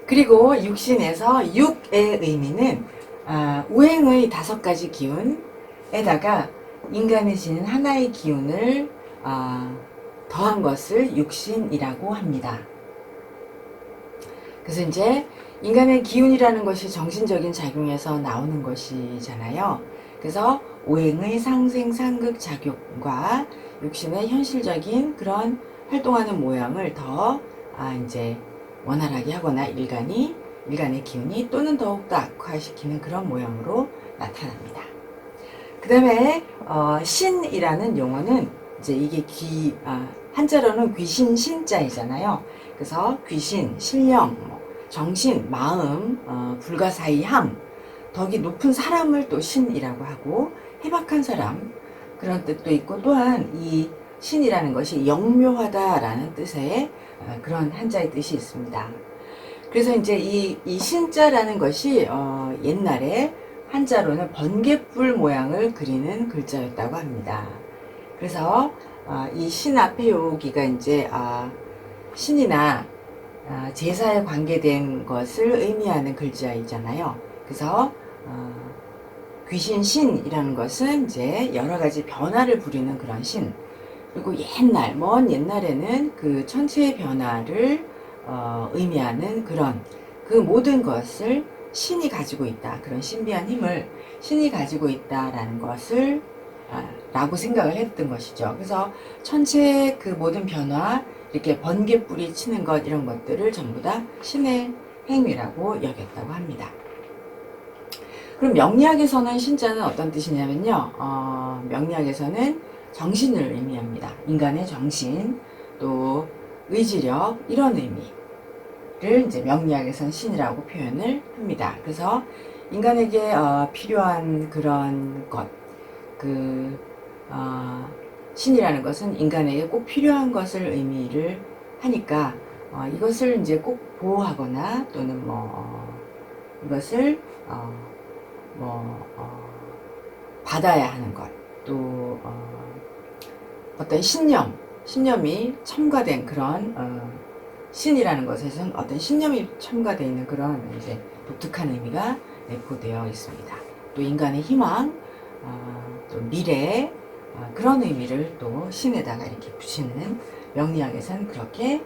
그리고 육신에서 육의 의미는 우행의 5가지 기운에다가 인간에 지닌 하나의 기운을 더한 것을 육신이라고 합니다. 그래서 이제 인간의 기운이라는 것이 정신적인 작용에서 나오는 것이잖아요. 그래서 오행의 상생, 상극 작용과 육신의 현실적인 그런 활동하는 모양을 더 이제 원활하게 하거나 일간의 기운이 또는 더욱더 악화시키는 그런 모양으로 나타납니다. 그 다음에 신이라는 용어는 이제 이게 한자로는 귀신 신자이잖아요. 그래서 귀신, 신령, 정신, 마음, 불가사의함, 덕이 높은 사람을 또 신이라고 하고 해박한 사람 그런 뜻도 있고, 또한 이 신이라는 것이 영묘하다라는 뜻의 그런 한자의 뜻이 있습니다. 그래서 이제 이 신자라는 것이 옛날에 한자로는 번갯불 모양을 그리는 글자였다고 합니다. 그래서 이 신 앞에 여기가 이제 신이나 제사에 관계된 것을 의미하는 글자이잖아요. 그래서 귀신 신이라는 것은 이제 여러 가지 변화를 부리는 그런 신. 그리고 먼 옛날에는 그 천체의 변화를 의미하는 그런 그 모든 것을 신이 가지고 있다. 그런 신비한 힘을 신이 가지고 있다라는 것을 라고 생각을 했던 것이죠. 그래서 천체의 그 모든 변화, 이렇게 번개불이 치는 것, 이런 것들을 전부 다 신의 행위라고 여겼다고 합니다. 그럼 명리학에서는 신자는 어떤 뜻이냐면요. 명리학에서는 정신을 의미합니다. 인간의 정신, 또 의지력, 이런 의미를 이제 명리학에서는 신이라고 표현을 합니다. 그래서 인간에게 필요한 그런 것, 신이라는 것은 인간에게 꼭 필요한 것을 의미를 하니까 이것을 이제 꼭 보호하거나 또는 이것을 받아야 하는 것, 또 어떤 신념이 첨가된 그런 신이라는 것에서는 어떤 신념이 첨가되어 있는 그런 이제 독특한 의미가 내포되어 있습니다. 또 인간의 희망, 또 미래, 그런 의미를 또 신에다가 이렇게 붙이는, 명리학에서는 그렇게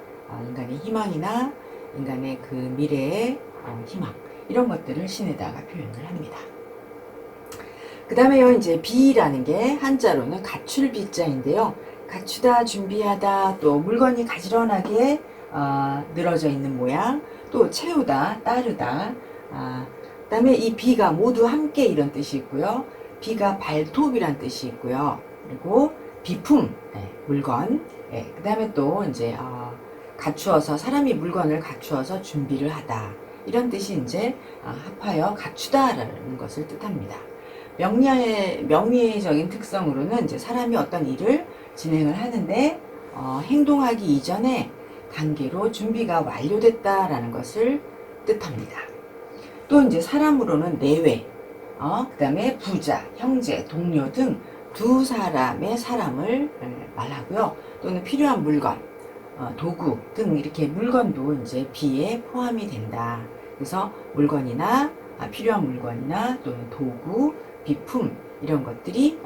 인간의 희망이나 인간의 그 미래의 희망, 이런 것들을 신에다가 표현을 합니다. 그 다음에요, 이제 비라는 게 한자로는 갖출 비자인데요. 갖추다, 준비하다, 또 물건이 가지런하게 늘어져 있는 모양, 또 채우다, 따르다. 그 다음에 이 비가 모두 함께 이런 뜻이 있고요. 비가 발톱이란 뜻이 있고요. 그리고 비품, 물건. 그 다음에 또 이제 갖추어서, 사람이 물건을 갖추어서 준비를 하다, 이런 뜻이 이제 합하여 갖추다라는 것을 뜻합니다. 명리적인 특성으로는 이제 사람이 어떤 일을 진행을 하는데 행동하기 이전에 단계로 준비가 완료됐다라는 것을 뜻합니다. 또 이제 사람으로는 내외, 그 다음에 부자, 형제, 동료 등 두 사람의 사람을 말하고요. 또는 필요한 물건, 도구 등 이렇게 물건도 이제 비에 포함이 된다. 그래서 물건이나 필요한 물건이나 또는 도구, 비품, 이런 것들이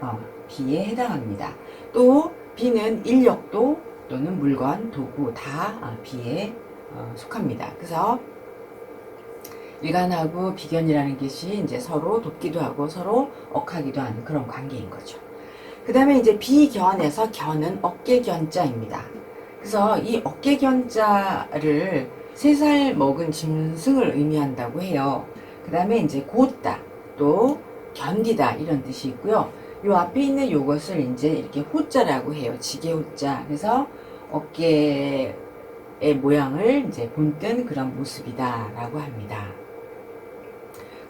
비에 해당합니다. 또 비는 인력도 또는 물건, 도구 다 비에 속합니다. 그래서 일간하고 비견이라는 것이 이제 서로 돕기도 하고 서로 억하기도 하는 그런 관계인 거죠. 그 다음에 이제 비견에서 견은 어깨견자입니다. 그래서 이 어깨견자를 3살 먹은 짐승을 의미한다고 해요. 그 다음에 이제 곧다, 또 견디다, 이런 뜻이 있고요. 요 앞에 있는 요것을 이제 이렇게 호자라고 해요. 지게호자. 그래서 어깨의 모양을 이제 본뜬 그런 모습이다라고 합니다.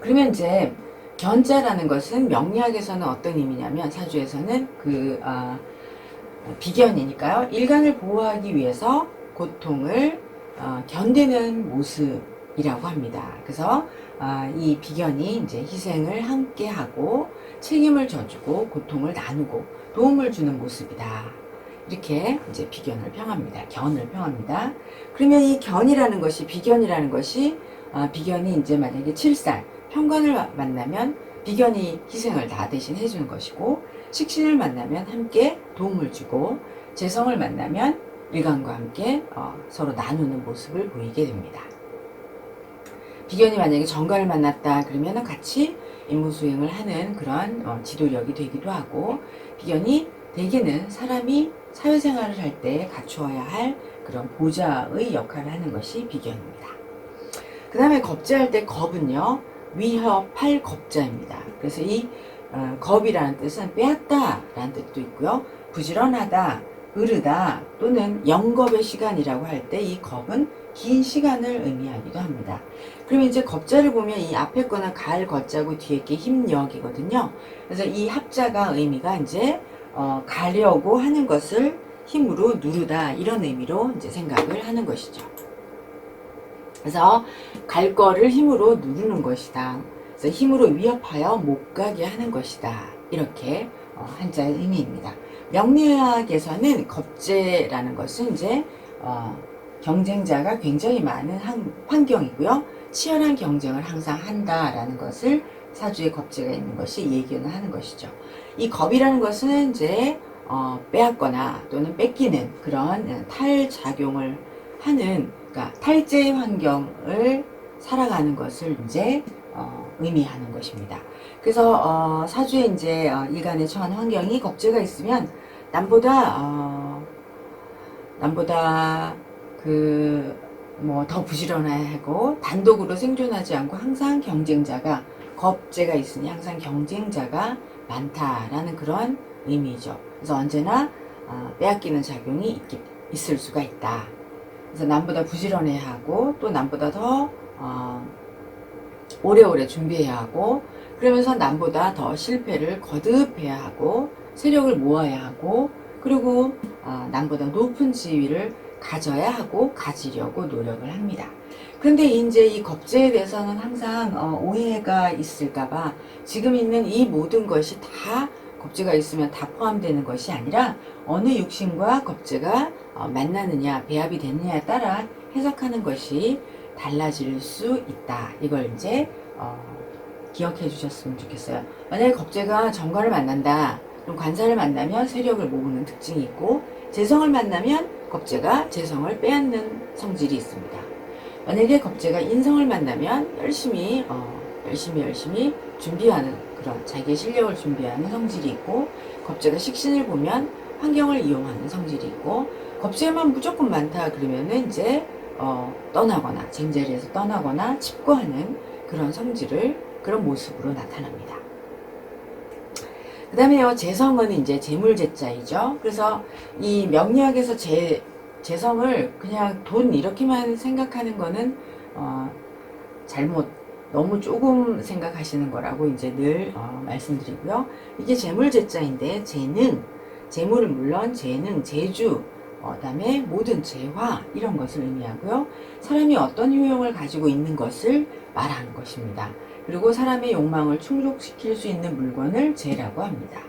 그러면 이제 견자라는 것은 명리학에서는 어떤 의미냐면, 사주에서는 비견이니까요. 일간을 보호하기 위해서 고통을 견디는 모습이라고 합니다. 그래서 이 비견이 이제 희생을 함께 하고 책임을 져주고 고통을 나누고 도움을 주는 모습이다. 이렇게 이제 비견을 평합니다. 견을 평합니다. 그러면 이 견이라는 것이, 비견이라는 것이 비견이 이제 만약에 7살, 편관을 만나면 비견이 희생을 다 대신 해주는 것이고, 식신을 만나면 함께 도움을 주고, 재성을 만나면 일간과 함께 서로 나누는 모습을 보이게 됩니다. 비견이 만약에 정관을 만났다 그러면 같이 임무 수행을 하는 그런 지도력이 되기도 하고, 비견이 대개는 사람이 사회생활을 할 때 갖추어야 할 그런 보좌의 역할을 하는 것이 비견입니다. 그 다음에 겁재할 때 겁은요, 위협할 겁자입니다. 그래서 이 겁이라는 뜻은 빼앗다 라는 뜻도 있고요, 부지런하다, 으르다 또는 영겁의 시간이라고 할 때 이 겁은 긴 시간을 의미하기도 합니다. 그러면 이제 겁자를 보면 이 앞에 거는 갈 거자고 뒤에 게 힘력이거든요. 그래서 이 합자가 의미가 이제 가려고 하는 것을 힘으로 누르다 이런 의미로 이제 생각을 하는 것이죠. 그래서 갈 거를 힘으로 누르는 것이다. 그래서 힘으로 위협하여 못 가게 하는 것이다. 이렇게 한자의 의미입니다. 명리학에서는 겁재라는 것은 이제 경쟁자가 굉장히 많은 환경이고요. 치열한 경쟁을 항상 한다라는 것을 사주에 겁재가 있는 것이 얘기는 하는 것이죠. 이 겁이라는 것은 이제 빼앗거나 또는 뺏기는 그런 탈작용을 하는, 그러니까 탈제 환경을 살아가는 것을 이제 의미하는 것입니다. 그래서 사주에 이제 일간에 처한 환경이 겁재가 있으면 남보다 더 부지런해야 하고 단독으로 생존하지 않고 항상 경쟁자가, 겁재가 있으니 항상 경쟁자가 많다라는 그런 의미죠. 그래서 언제나 빼앗기는 작용이 있을 수가 있다. 그래서 남보다 부지런해야 하고 또 남보다 더 오래오래 준비해야 하고, 그러면서 남보다 더 실패를 거듭해야 하고 세력을 모아야 하고, 그리고 남보다 높은 지위를 가져야 하고 가지려고 노력을 합니다. 그런데 이제 이 겁재에 대해서는 항상 오해가 있을까봐 지금 있는 이 모든 것이 다 겁재가 있으면 다 포함되는 것이 아니라 어느 육신과 겁재가 만나느냐, 배합이 됐느냐에 따라 해석하는 것이 달라질 수 있다. 이걸 이제 기억해 주셨으면 좋겠어요. 만약에 겁재가 정관을 만난다, 그럼 관사를 만나면 세력을 모으는 특징이 있고, 재성을 만나면 겁재가 재성을 빼앗는 성질이 있습니다. 만약에 겁재가 인성을 만나면 열심히 준비하는 그런 자기의 실력을 준비하는 성질이 있고, 겁재가 식신을 보면 환경을 이용하는 성질이 있고, 겁재만 무조건 많다 그러면은 이제 떠나거나 쟁자리에서 떠나거나 칩거하는 그런 성질을, 그런 모습으로 나타납니다. 그 다음에요, 재성은 이제 재물재자이죠. 그래서 이 명리학에서 재성을 그냥 돈 이렇게만 생각하는 거는 너무 조금 생각하시는 거라고 이제 늘 말씀드리고요. 이게 재물재자인데 재물은 물론 재능, 재주, 그다음에 모든 재화 이런 것을 의미하고요. 사람이 어떤 효용을 가지고 있는 것을 말하는 것입니다. 그리고 사람의 욕망을 충족시킬 수 있는 물건을 재라고 합니다.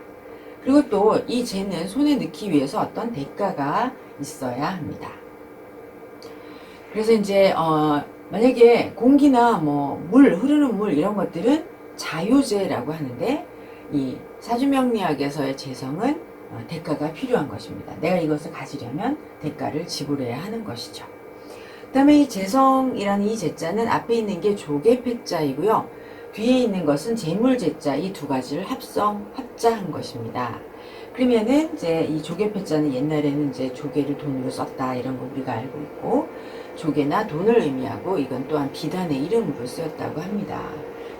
그리고 또 이 재는 손에 넣기 위해서 어떤 대가가 있어야 합니다. 그래서 이제 만약에 공기나 흐르는 물 이런 것들은 자유재라고 하는데, 이 사주명리학에서의 재성은 대가가 필요한 것입니다. 내가 이것을 가지려면 대가를 지불해야 하는 것이죠. 그 다음에 이 재성이라는 이 재자는 앞에 있는 게 조개패자이고요. 뒤에 있는 것은 재물재자, 이 두 가지를 합자한 것입니다. 그러면은 이제 이 조개패자는 옛날에는 이제 조개를 돈으로 썼다 이런 거 우리가 알고 있고, 조개나 돈을 의미하고 이건 또한 비단의 이름으로 쓰였다고 합니다.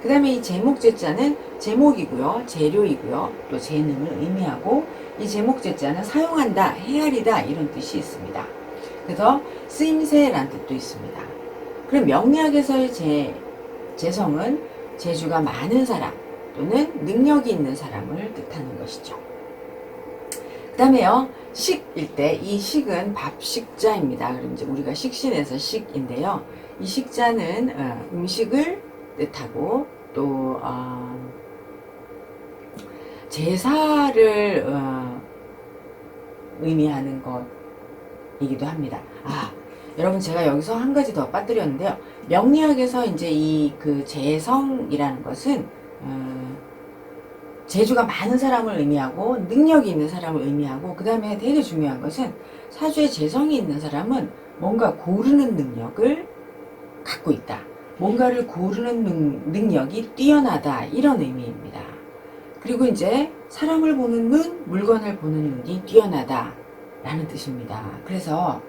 그 다음에 이 제목재자는 제목이고요, 재료이고요, 또 재능을 의미하고, 이 제목재자는 사용한다, 헤아리다 이런 뜻이 있습니다. 그래서 쓰임새라는 뜻도 있습니다. 그럼 명리학에서의 재성은 재주가 많은 사람 또는 능력이 있는 사람을 뜻하는 것이죠. 그 다음에요, 식일 때 이 식은 밥식자입니다. 그럼 이제 우리가 식신에서 식인데요, 이 식자는 음식을 뜻하고 또 제사를 의미하는 것이기도 합니다. 여러분 제가 여기서 한 가지 더 빠뜨렸는데요. 명리학에서 이제 이 그 재성이라는 것은 재주가 많은 사람을 의미하고 능력이 있는 사람을 의미하고, 그 다음에 되게 중요한 것은 사주에 재성이 있는 사람은 뭔가 고르는 능력을 갖고 있다. 뭔가를 고르는 능력이 뛰어나다, 이런 의미입니다. 그리고 이제 사람을 보는 눈, 물건을 보는 눈이 뛰어나다 라는 뜻입니다. 그래서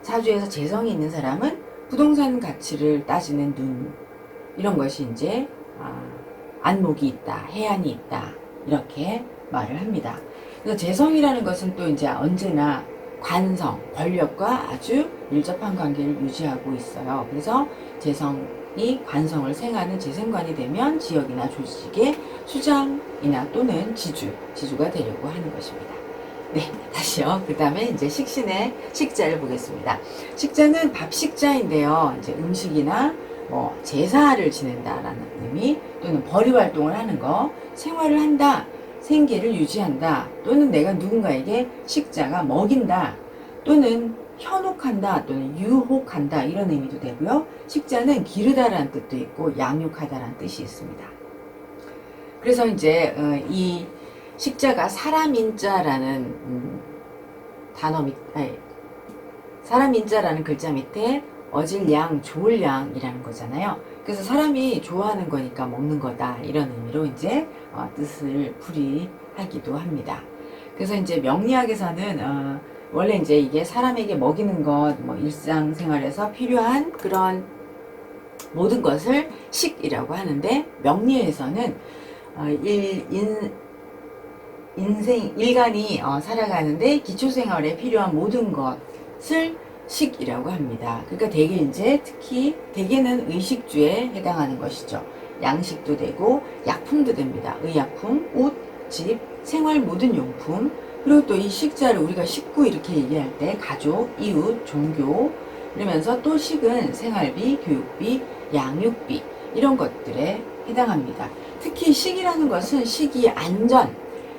사주에서 재성이 있는 사람은 부동산 가치를 따지는 눈, 이런 것이 이제 안목이 있다, 해안이 있다, 이렇게 말을 합니다. 그래서 재성이라는 것은 또 이제 언제나 관성, 권력과 아주 밀접한 관계를 유지하고 있어요. 그래서 재성이 관성을 생하는 재생관이 되면 지역이나 조직의 수장이나 또는 지주가 되려고 하는 것입니다. 네, 다시요. 그 다음에 이제 식신의 식자를 보겠습니다. 식자는 밥식자인데요. 이제 음식이나 뭐 제사를 지낸다라는 의미, 또는 벌이 활동을 하는 거, 생활을 한다, 생계를 유지한다, 또는 내가 누군가에게 식자가 먹인다, 또는 현혹한다, 또는 유혹한다, 이런 의미도 되고요. 식자는 기르다라는 뜻도 있고 양육하다라는 뜻이 있습니다. 그래서 이제 이 식자가 사람인자라는 사람인자라는 글자 밑에 어질 양, 좋을 양이라는 거잖아요. 그래서 사람이 좋아하는 거니까 먹는 거다, 이런 의미로 이제 뜻을 풀이하기도 합니다. 그래서 이제 명리학에서는 원래 이제 이게 사람에게 먹이는 것, 뭐 일상생활에서 필요한 그런 모든 것을 식이라고 하는데, 명리에서는 일간이 살아가는데 기초생활에 필요한 모든 것을 식이라고 합니다. 그러니까 특히 대개는 의식주에 해당하는 것이죠. 양식도 되고 약품도 됩니다. 의약품, 옷, 집, 생활 모든 용품, 그리고 또 이 식자를 우리가 식구 이렇게 얘기할 때 가족, 이웃, 종교, 그러면서 또 식은 생활비, 교육비, 양육비, 이런 것들에 해당합니다. 특히 식이라는 것은 식이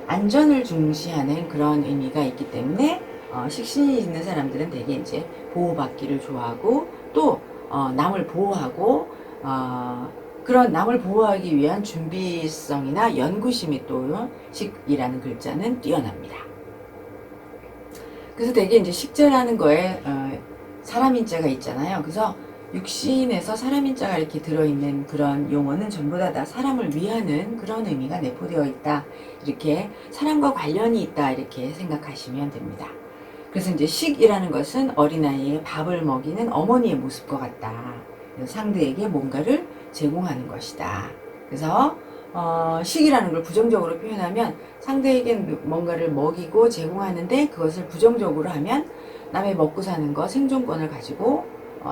안전을 중시하는 그런 의미가 있기 때문에 식신이 있는 사람들은 대개 이제 보호받기를 좋아하고, 또 남을 보호하고 그런 남을 보호하기 위한 준비성이나 연구심이 또 식이라는 글자는 뛰어납니다. 그래서 대개 이제 식자라는 거에 사람인자가 있잖아요. 그래서 육신에서 사람인자가 이렇게 들어있는 그런 용어는 전부 다 사람을 위하는 그런 의미가 내포되어 있다, 이렇게 사람과 관련이 있다, 이렇게 생각하시면 됩니다. 그래서 이제 식이라는 것은 어린아이에 밥을 먹이는 어머니의 모습과 같다. 상대에게 뭔가를 제공하는 것이다. 그래서 식이라는 걸 부정적으로 표현하면 상대에게 뭔가를 먹이고 제공하는데, 그것을 부정적으로 하면 남의 먹고 사는 것, 생존권을 가지고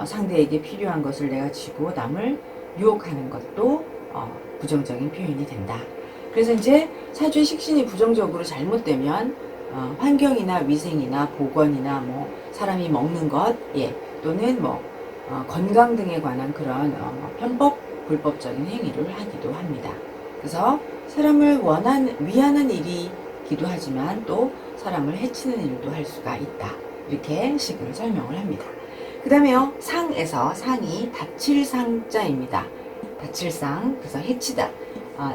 상대에게 필요한 것을 내가 쥐고 남을 유혹하는 것도 부정적인 표현이 된다. 그래서 이제 사주의 식신이 부정적으로 잘못되면 환경이나 위생이나 보건이나 뭐 사람이 먹는 것, 또는 뭐 건강 등에 관한 그런 편법, 불법적인 행위를 하기도 합니다. 그래서 사람을 위하는 일이기도 하지만 또 사람을 해치는 일도 할 수가 있다, 이렇게 식을 설명을 합니다. 그 다음에요, 상에서 상이 다칠상자입니다. 다칠상, 그래서 해치다,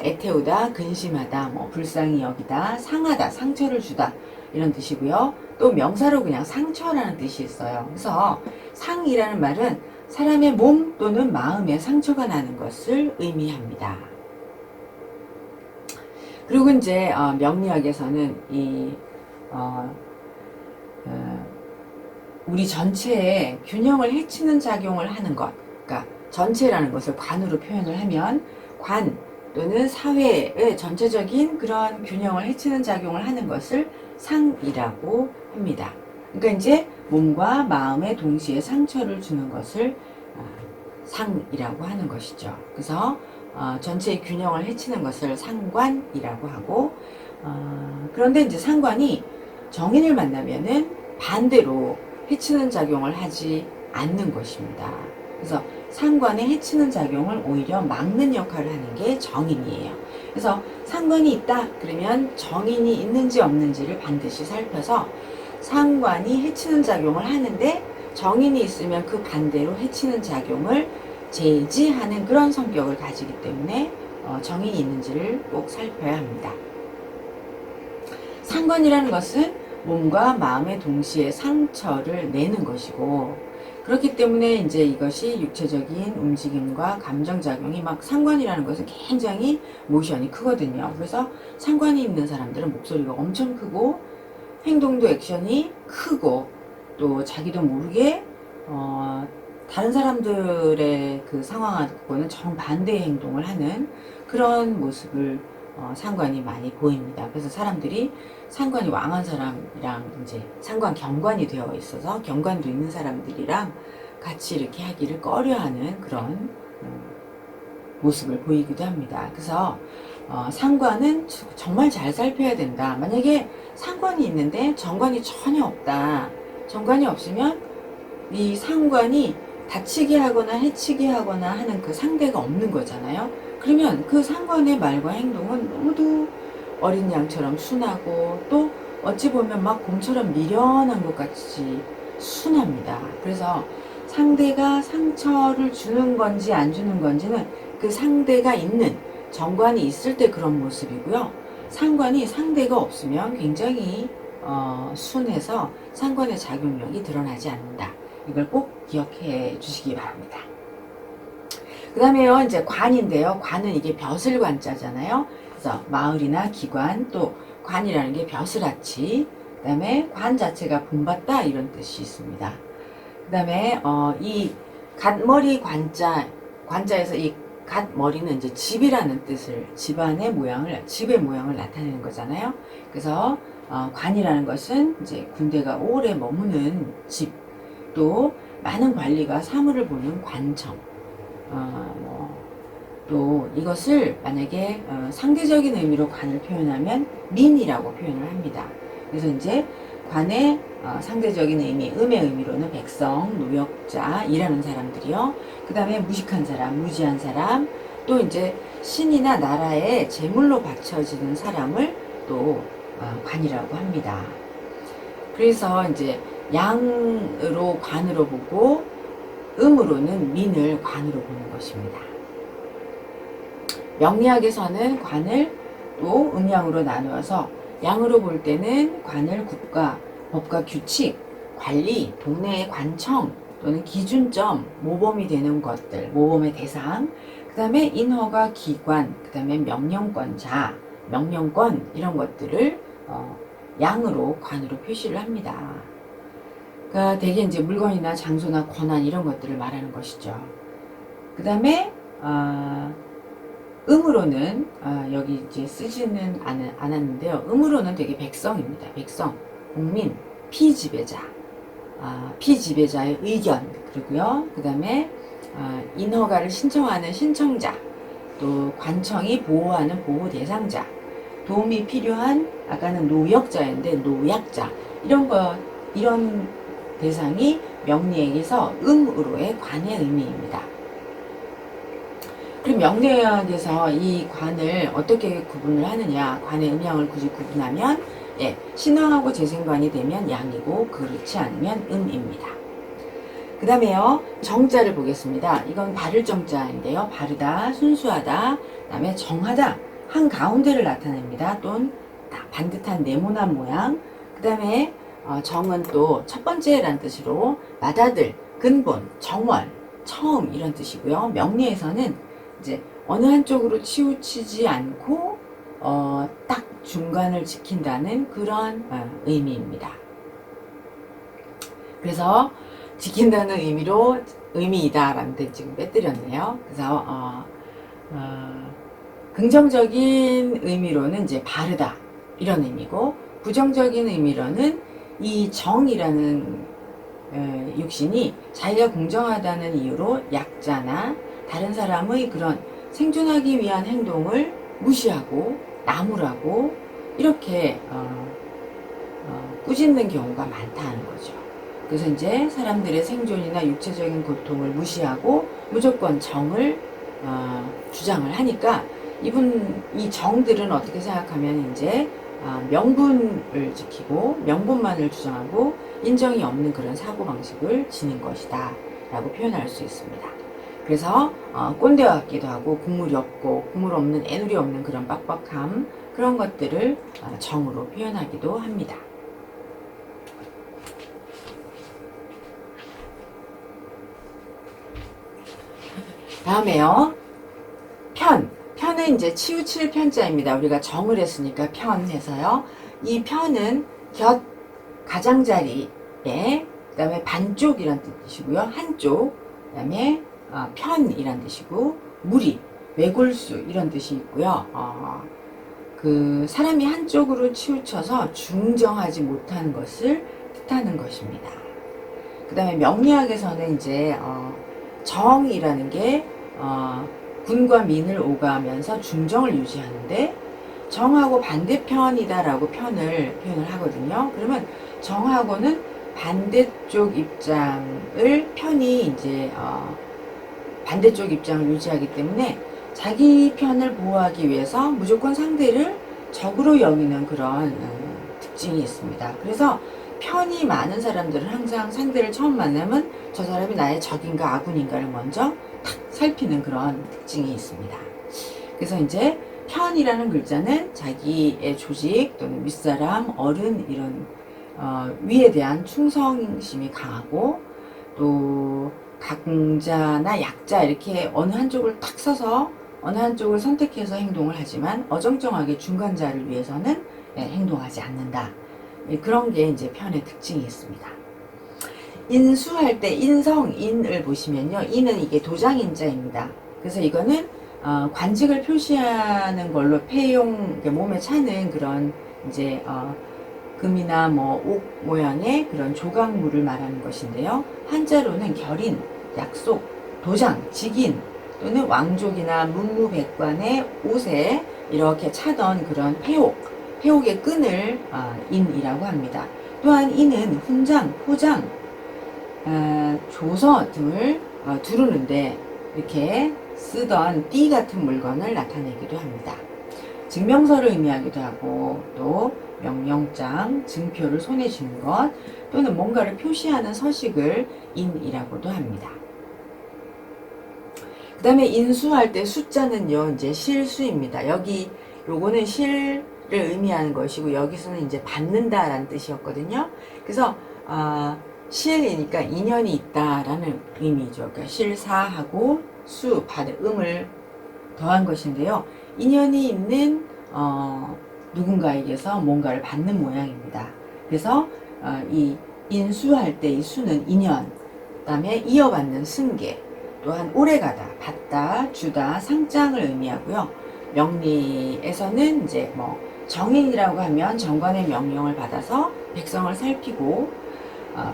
애태우다, 근심하다, 뭐 불쌍히 여기다, 상하다, 상처를 주다, 이런 뜻이고요. 또 명사로 그냥 상처라는 뜻이 있어요. 그래서 상이라는 말은 사람의 몸 또는 마음에 상처가 나는 것을 의미합니다. 그리고 이제 명리학에서는 우리 전체에 균형을 해치는 작용을 하는 것, 그러니까 전체라는 것을 관으로 표현을 하면 관 또는 사회의 전체적인 그런 균형을 해치는 작용을 하는 것을 상이라고 합니다. 그러니까 이제 몸과 마음에 동시에 상처를 주는 것을 상이라고 하는 것이죠. 그래서 전체의 균형을 해치는 것을 상관이라고 하고, 그런데 이제 상관이 정인을 만나면은 반대로 해치는 작용을 하지 않는 것입니다. 그래서 상관의 해치는 작용을 오히려 막는 역할을 하는 게 정인이에요. 그래서 상관이 있다 그러면 정인이 있는지 없는지를 반드시 살펴서 상관이 해치는 작용을 하는데 정인이 있으면 그 반대로 해치는 작용을 제지하는 그런 성격을 가지기 때문에 정인이 있는지를 꼭 살펴야 합니다. 상관이라는 것은 몸과 마음의 동시에 상처를 내는 것이고, 그렇기 때문에 이제 이것이 육체적인 움직임과 감정작용이 막 상관이라는 것은 굉장히 모션이 크거든요. 그래서 상관이 있는 사람들은 목소리가 엄청 크고 행동도 액션이 크고 또 자기도 모르게 다른 사람들의 그 상황하고는 정반대의 행동을 하는 그런 모습을 상관이 많이 보입니다. 그래서 사람들이 상관이 왕한 사람이랑 이제 상관 경관이 되어 있어서 경관도 있는 사람들이랑 같이 이렇게 하기를 꺼려하는 그런 모습을 보이기도 합니다. 그래서 상관은 정말 잘 살펴야 된다. 만약에 상관이 있는데 정관이 전혀 없다. 정관이 없으면 이 상관이 다치게 하거나 해치게 하거나 하는 그 상대가 없는 거잖아요. 그러면 그 상관의 말과 행동은 모두 어린 양처럼 순하고 또 어찌 보면 막 곰처럼 미련한 것 같이 순합니다. 그래서 상대가 상처를 주는 건지 안 주는 건지는 그 상대가 있는 정관이 있을 때 그런 모습이고요. 상관이 상대가 없으면 굉장히 순해서 상관의 작용력이 드러나지 않는다. 이걸 꼭 기억해 주시기 바랍니다. 그 다음에요, 이제 관인데요. 관은 이게 벼슬관자잖아요. 그래서 마을이나 기관, 또 관이라는 게 벼슬아치, 그 다음에 관 자체가 본받다 이런 뜻이 있습니다. 그 다음에 이 갓머리 관자에서 이 갓머리는 이제 집이라는 뜻을, 집안의 모양을, 집의 모양을 나타내는 거잖아요. 그래서 관이라는 것은 이제 군대가 오래 머무는 집, 또 많은 관리가 사물을 보는 관청, 또 이것을 만약에 상대적인 의미로 관을 표현하면 민이라고 표현을 합니다. 그래서 이제 관의 상대적인 의미, 음의 의미로는 백성, 노역자, 일하는 사람들이요. 그 다음에 무식한 사람, 무지한 사람, 또 이제 신이나 나라의 제물로 바쳐지는 사람을 또 관이라고 합니다. 그래서 이제 양으로 관으로 보고 음으로는 민을 관으로 보는 것입니다. 명리학에서는 관을 또 음양으로 나누어서 양으로 볼 때는 관을 국가, 법과 규칙, 관리, 동네의 관청 또는 기준점, 모범이 되는 것들, 모범의 대상, 그 다음에 인허가 기관, 그 다음에 명령권자, 명령권 이런 것들을 양으로 관으로 표시를 합니다. 그러니까 대개 이제 물건이나 장소나 권한 이런 것들을 말하는 것이죠. 그 다음에 음으로는 여기 이제 쓰지는 않았는데요. 음으로는 되게 백성입니다. 백성, 국민, 피지배자, 피지배자의 의견, 그리고요. 그 다음에 인허가를 신청하는 신청자, 또 관청이 보호하는 보호 대상자, 도움이 필요한 아까는 노역자였는데 노약자, 이런 대상이 명리학에서 음으로의 관의 의미입니다. 그럼 명리학에서 이 관을 어떻게 구분을 하느냐, 관의 음양을 굳이 구분하면 신왕하고 재생관이 되면 양이고 그렇지 않으면 음입니다. 그 다음에요, 정자를 보겠습니다. 이건 바를 정자인데요. 바르다, 순수하다, 그 다음에 정하다, 한가운데를 나타냅니다. 또는 반듯한 네모난 모양. 그 다음에 정은 또 첫 번째라는 뜻으로 맏아들, 근본, 정월, 처음 이런 뜻이고요. 명리에서는 이제 어느 한쪽으로 치우치지 않고 딱 중간을 지킨다는 그런 의미입니다. 그래서 지킨다는 의미이다라는 데 지금 빼뜨렸네요. 그래서 긍정적인 의미로는 이제 바르다 이런 의미고, 부정적인 의미로는 이 정이라는 육신이 자기가 공정하다는 이유로 약자나 다른 사람의 그런 생존하기 위한 행동을 무시하고 나무라고 이렇게 꾸짖는 경우가 많다는 거죠. 그래서 이제 사람들의 생존이나 육체적인 고통을 무시하고 무조건 정을 주장을 하니까 이 정들은 어떻게 생각하면 이제 명분을 지키고 명분만을 주장하고 인정이 없는 그런 사고방식을 지닌 것이다 라고 표현할 수 있습니다. 그래서 꼰대와 같기도 하고 국물이 없고 국물 없는 애누리 없는 그런 빡빡함, 그런 것들을 정으로 표현하기도 합니다. 다음에요. 편은 이제 치우칠 편자입니다. 우리가 정을 했으니까 편 해서요. 이 편은 곁, 가장자리에, 그 다음에 반쪽이란 뜻이고요. 한쪽, 그 다음에 편이란 뜻이고, 무리, 외골수 이런 뜻이 있고요. 그 사람이 한쪽으로 치우쳐서 중정하지 못하는 것을 뜻하는 것입니다. 그 다음에 명리학에서는 이제 정이라는 게 군과 민을 오가면서 중정을 유지하는데, 정하고 반대편이다라고 표현을 하거든요. 그러면 정하고는 반대쪽 입장을 편이 이제 반대쪽 입장을 유지하기 때문에 자기 편을 보호하기 위해서 무조건 상대를 적으로 여기는 그런 특징이 있습니다. 그래서 편이 많은 사람들은 항상 상대를 처음 만나면 저 사람이 나의 적인가 아군인가를 먼저 탁 살피는 그런 특징이 있습니다. 그래서 이제 편이라는 글자는 자기의 조직 또는 윗사람, 어른 이런 위에 대한 충성심이 강하고, 또 강자나 약자 이렇게 어느 한쪽을 탁 서서 어느 한쪽을 선택해서 행동을 하지만 어정쩡하게 중간자를 위해서는 행동하지 않는다. 그런 게 이제 편의 특징이 있습니다. 인수할 때 인성, 인을 보시면요. 인은 이게 도장인자입니다. 그래서 이거는 관직을 표시하는 걸로 폐용, 몸에 차는 그런 이제 금이나 옥 모양의 그런 조각물을 말하는 것인데요. 한자로는 결인, 약속, 도장, 직인 또는 왕족이나 문무백관의 옷에 이렇게 차던 그런 폐옥의 끈을 인이라고 합니다. 또한 인은 훈장, 포장, 조서 등을 두르는데 이렇게 쓰던 띠 같은 물건을 나타내기도 합니다. 증명서를 의미하기도 하고, 또 명령장, 증표를 손에 쥐는 것, 또는 뭔가를 표시하는 서식을 인이라고도 합니다. 그 다음에 인수할 때 숫자는요, 이제 실수입니다. 여기 요거는 실을 의미하는 것이고, 여기서는 이제 받는다라는 뜻이었거든요. 그래서 실이니까 인연이 있다라는 의미죠. 그러니까 실사하고 수, 받을, 음을 더한 것인데요. 인연이 있는 누군가에게서 뭔가를 받는 모양입니다. 그래서 이 인수할 때 이 수는 인연, 그 다음에 이어받는 승계, 또한 오래가다, 받다, 주다, 상장을 의미하고요. 명리에서는 이제 정인이라고 하면 정관의 명령을 받아서 백성을 살피고,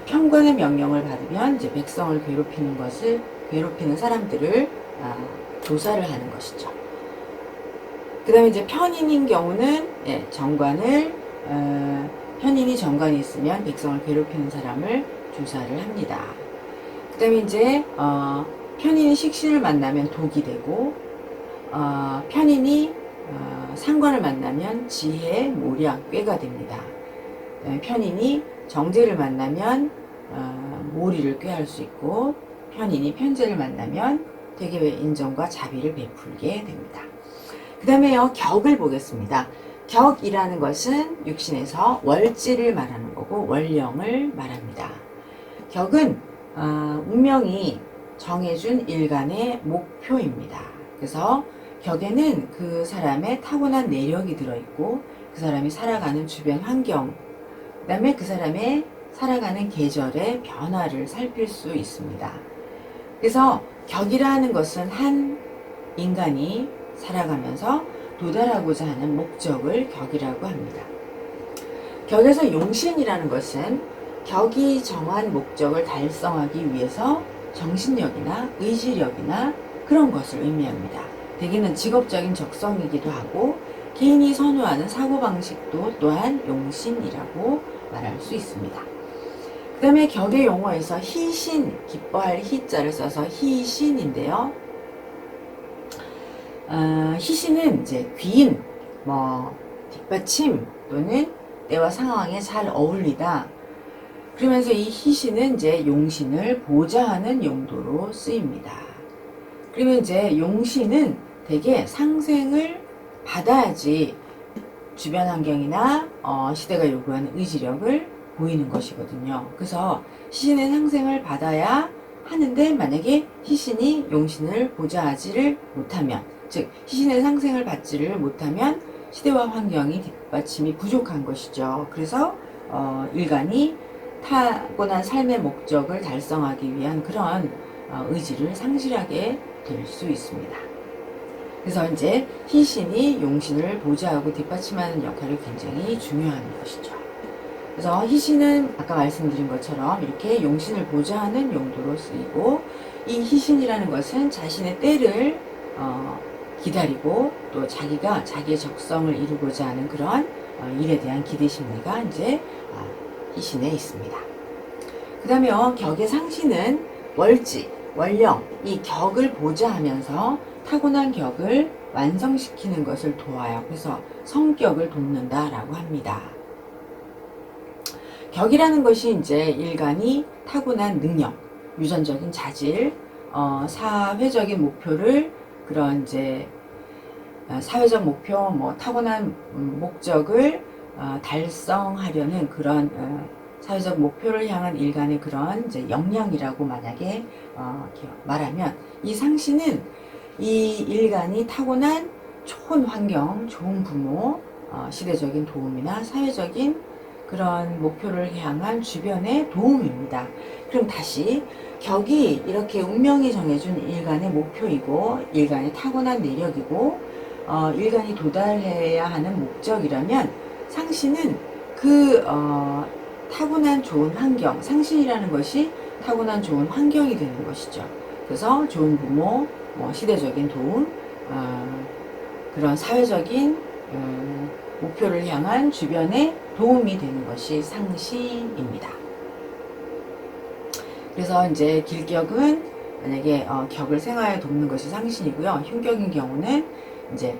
평관의 명령을 받으면 이제 백성을 괴롭히는 사람들을 조사를 하는 것이죠. 그 다음에 이제 편인인 경우는 정관을 편인이 정관이 있으면 백성을 괴롭히는 사람을 조사를 합니다. 그 다음에 이제 편인이 식신을 만나면 독이 되고, 편인이 상관을 만나면 지혜, 모략, 꾀가 됩니다. 그다음에 편인이 정제를 만나면 모리를 꾀할 수 있고, 편인이 편제를 만나면 대개의 인정과 자비를 베풀게 됩니다. 그 다음에요, 격을 보겠습니다. 격이라는 것은 육신에서 월지를 말하는 거고 월령을 말합니다. 격은 운명이 정해준 일간의 목표입니다. 그래서 격에는 그 사람의 타고난 내력이 들어있고, 그 사람이 살아가는 주변 환경, 그 다음에 그 사람의 살아가는 계절의 변화를 살필 수 있습니다. 그래서 격이라는 것은 한 인간이 살아가면서 도달하고자 하는 목적을 격이라고 합니다. 격에서 용신이라는 것은 격이 정한 목적을 달성하기 위해서 정신력이나 의지력이나 그런 것을 의미합니다. 대개는 직업적인 적성이기도 하고, 개인이 선호하는 사고방식도 또한 용신이라고 말할 수 있습니다. 그 다음에 격의 용어에서 희신, 기뻐할 희자를 써서 희신인데요. 희신은 이제 귀인, 뒷받침 또는 때와 상황에 잘 어울리다, 그러면서 이 희신은 이제 용신을 보좌하는 용도로 쓰입니다. 그러면 이제 용신은 되게 상생을 받아야지 주변 환경이나 시대가 요구하는 의지력을 보이는 것이거든요. 그래서 희신의 상생을 받아야 하는데, 만약에 희신이 용신을 보좌하지를 못하면, 즉 희신의 상생을 받지를 못하면 시대와 환경이 뒷받침이 부족한 것이죠. 그래서 일간이 타고난 삶의 목적을 달성하기 위한 그런 의지를 상실하게 될 수 있습니다. 그래서 이제 희신이 용신을 보좌하고 뒷받침하는 역할이 굉장히 중요한 것이죠. 그래서 희신은 아까 말씀드린 것처럼 이렇게 용신을 보좌하는 용도로 쓰이고, 이 희신이라는 것은 자신의 때를 기다리고 또 자기가 자기의 적성을 이루고자 하는 그런 일에 대한 기대 심리가 이제 희신에 있습니다. 그 다음에 격의 상신은 월지, 월령, 이 격을 보좌하면서 타고난 격을 완성시키는 것을 도와요. 그래서 성격을 돕는다라고 합니다. 격이라는 것이 이제 일간이 타고난 능력, 유전적인 자질, 사회적인 목표를, 그런 이제 사회적 목표, 타고난 목적을 달성하려는 그런 사회적 목표를 향한 일간의 그런 이제 역량이라고 만약에 말하면, 이 상신은 이 일간이 타고난 좋은 환경, 좋은 부모, 시대적인 도움이나 사회적인 그런 목표를 향한 주변의 도움입니다. 그럼 다시 격이 이렇게 운명이 정해준 일간의 목표이고 일간의 타고난 내력이고 일간이 도달해야 하는 목적이라면, 상신은 그 타고난 좋은 환경, 상신이라는 것이 타고난 좋은 환경이 되는 것이죠. 그래서 좋은 부모, 시대적인 도움, 그런 사회적인 목표를 향한 주변의 도움이 되는 것이 상신입니다. 그래서 이제 길격은 만약에 격을 생활에 돕는 것이 상신이고요. 흉격인 경우는 이제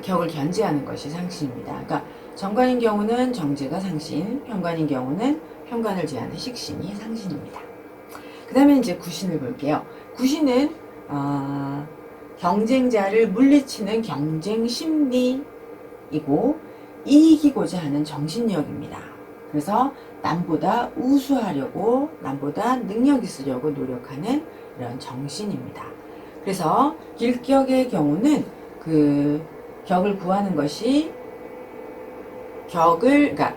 격을 견제하는 것이 상신입니다. 그러니까 정관인 경우는 정제가 상신, 현관인 경우는 현관을 제하는 식신이 상신입니다. 그 다음에 이제 구신을 볼게요. 구신은 경쟁자를 물리치는 경쟁 심리이고 이기고자 하는 정신력입니다. 그래서 남보다 우수하려고, 남보다 능력 있으려고 노력하는 이런 정신입니다. 그래서 길격의 경우는 그 격을 구하는 것이 그러니까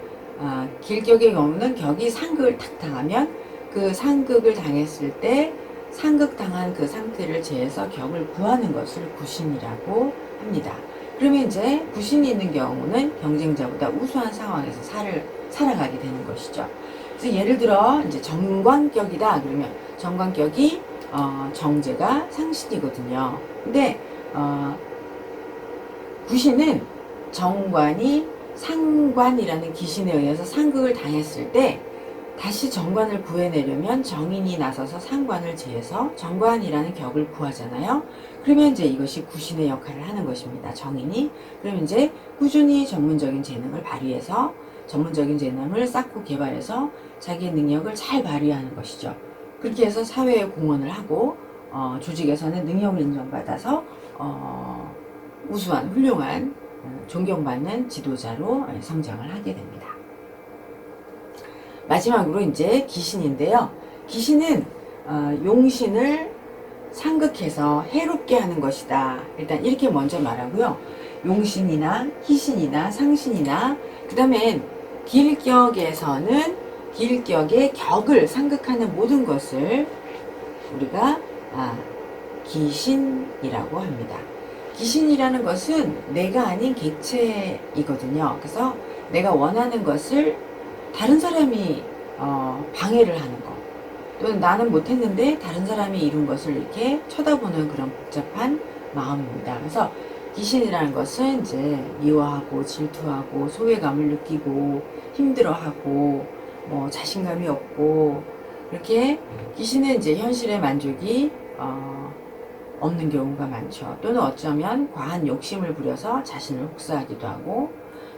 길격의 경우는 격이 상극을 탁 당하면 그 상극을 당했을 때 상극당한 그 상태를 제해서 격을 구하는 것을 구신이라고 합니다. 그러면 이제 구신이 있는 경우는 경쟁자보다 우수한 상황에서 살아가게 되는 것이죠. 그래서 예를 들어 이제 정관격이다 그러면 정관격이 정제가 상신이거든요. 근데 구신은 정관이 상관이라는 기신에 의해서 상극을 당했을 때 다시 정관을 구해내려면 정인이 나서서 상관을 제해서 정관이라는 격을 구하잖아요. 그러면 이제 이것이 구신의 역할을 하는 것입니다. 정인이. 그러면 이제 꾸준히 전문적인 재능을 발휘해서 전문적인 재능을 쌓고 개발해서 자기의 능력을 잘 발휘하는 것이죠. 그렇게 해서 사회에 공헌을 하고 조직에서는 능력을 인정받아서 우수한 훌륭한 존경받는 지도자로 성장을 하게 됩니다. 마지막으로 이제 기신인데요. 기신은 용신을 상극해서 해롭게 하는 것이다. 일단 이렇게 먼저 말하고요. 용신이나 희신이나 상신이나 그 다음에 길격에서는 길격의 격을 상극하는 모든 것을 우리가 기신이라고 합니다. 기신이라는 것은 내가 아닌 객체이거든요. 그래서 내가 원하는 것을 다른 사람이 방해를 하는 것, 또는 나는 못했는데 다른 사람이 이룬 것을 이렇게 쳐다보는 그런 복잡한 마음입니다. 그래서 기신이라는 것은 이제 미워하고 질투하고 소외감을 느끼고 힘들어하고 자신감이 없고, 이렇게 기신은 이제 현실의 만족이 없는 경우가 많죠. 또는 어쩌면 과한 욕심을 부려서 자신을 혹사하기도 하고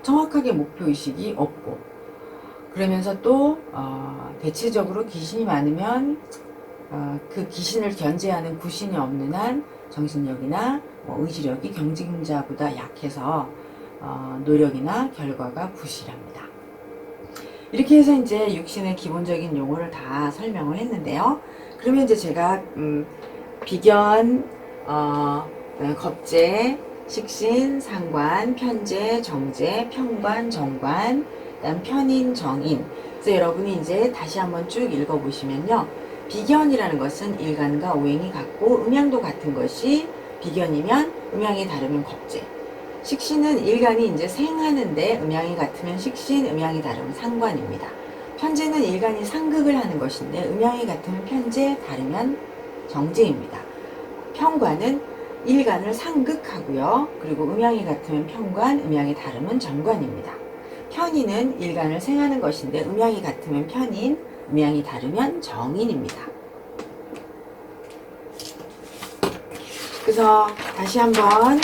정확하게 목표의식이 없고, 그러면서 또 대체적으로 귀신이 많으면 그 귀신을 견제하는 구신이 없는 한 정신력이나 의지력이 경쟁자보다 약해서 노력이나 결과가 부실합니다. 이렇게 해서 이제 육신의 기본적인 용어를 다 설명을 했는데요. 그러면 이제 제가 비견, 겁재, 식신, 상관, 편재, 정재, 평관, 정관, 그다음 편인, 정인. 그래서 여러분이 이제 다시 한번 쭉 읽어보시면요. 비견이라는 것은 일간과 오행이 같고 음양도 같은 것이 비견이면 음양이 다르면 겁재. 식신은 일간이 이제 생하는데 음양이 같으면 식신, 음양이 다르면 상관입니다. 편재는 일간이 상극을 하는 것인데 음양이 같으면 편재, 다르면 정재입니다. 평관은 일간을 상극하고요. 그리고 음양이 같으면 평관, 음양이 다르면 정관입니다. 편인은 일간을 생하는 것인데 음양이 같으면 편인, 음양이 다르면 정인입니다. 그래서 다시 한번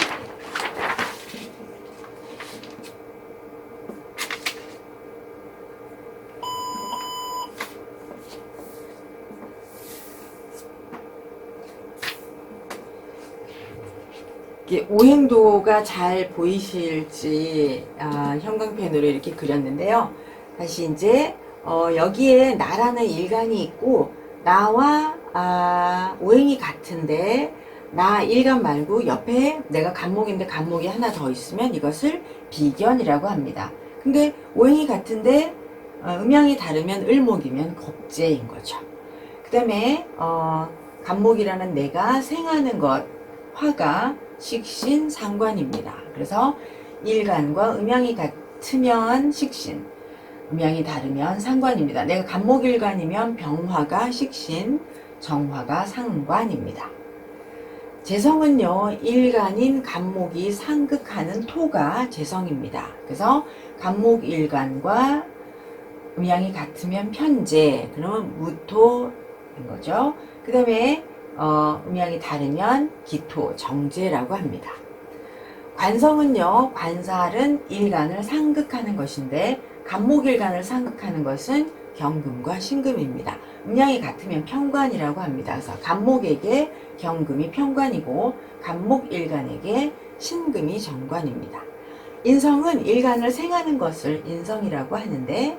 오행도가 잘 보이실지 형광펜으로 이렇게 그렸는데요. 다시 이제 여기에 나라는 일간이 있고 나와 오행이 같은데 나 일간 말고 옆에 내가 간목인데 간목이 하나 더 있으면 이것을 비견이라고 합니다. 근데 오행이 같은데 음양이 다르면 을목이면 겁재인 거죠. 그 다음에 간목이라는 내가 생하는 것 화가 식신 상관입니다. 그래서 일간과 음양이 같으면 식신, 음양이 다르면 상관입니다. 내가 간목일간이면 병화가 식신, 정화가 상관입니다. 재성은요, 일간인 간목이 상극하는 토가 재성입니다. 그래서 간목일간과 음양이 같으면 편재, 그러면 무토인 거죠. 그 다음에 음양이 다르면 기토, 정제라고 합니다. 관성은요, 관살은 일간을 상극하는 것인데 간목일간을 상극하는 것은 경금과 신금입니다. 음양이 같으면 편관이라고 합니다. 그래서 간목에게 경금이 편관이고 간목일간에게 신금이 정관입니다. 인성은 일간을 생하는 것을 인성이라고 하는데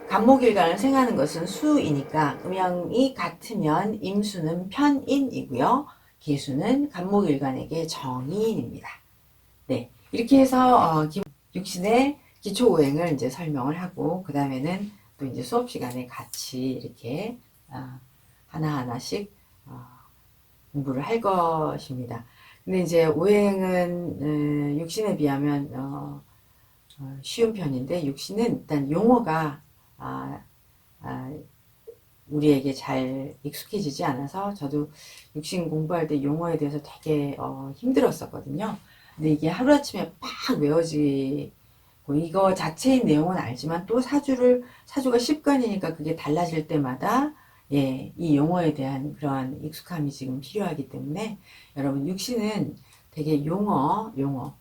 간목일간을 생하는 것은 수이니까 음양이 같으면 임수는 편인이고요. 기수는 간목일간에게 정인입니다. 네, 이렇게 해서 육신의 기초오행을 이제 설명을 하고 그 다음에는 또 이제 수업 시간에 같이 이렇게 하나하나씩 공부를 할 것입니다. 근데 이제 오행은 육신에 비하면 쉬운 편인데 육신은 일단 용어가 우리에게 잘 익숙해지지 않아서 저도 육신 공부할 때 용어에 대해서 되게 힘들었었거든요. 근데 이게 하루아침에 팍 외워지고 이거 자체의 내용은 알지만 또 사주가 습관이니까 그게 달라질 때마다 이 용어에 대한 그러한 익숙함이 지금 필요하기 때문에 여러분 육신은 되게 용어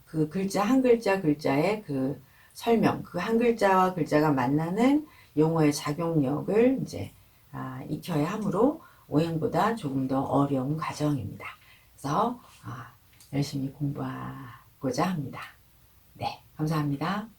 그 글자 한 글자의 그 설명 그 한 글자와 글자가 만나는 용어의 작용력을 이제 익혀야 하므로 오행보다 조금 더 어려운 과정입니다. 그래서 열심히 공부하고자 합니다. 네, 감사합니다.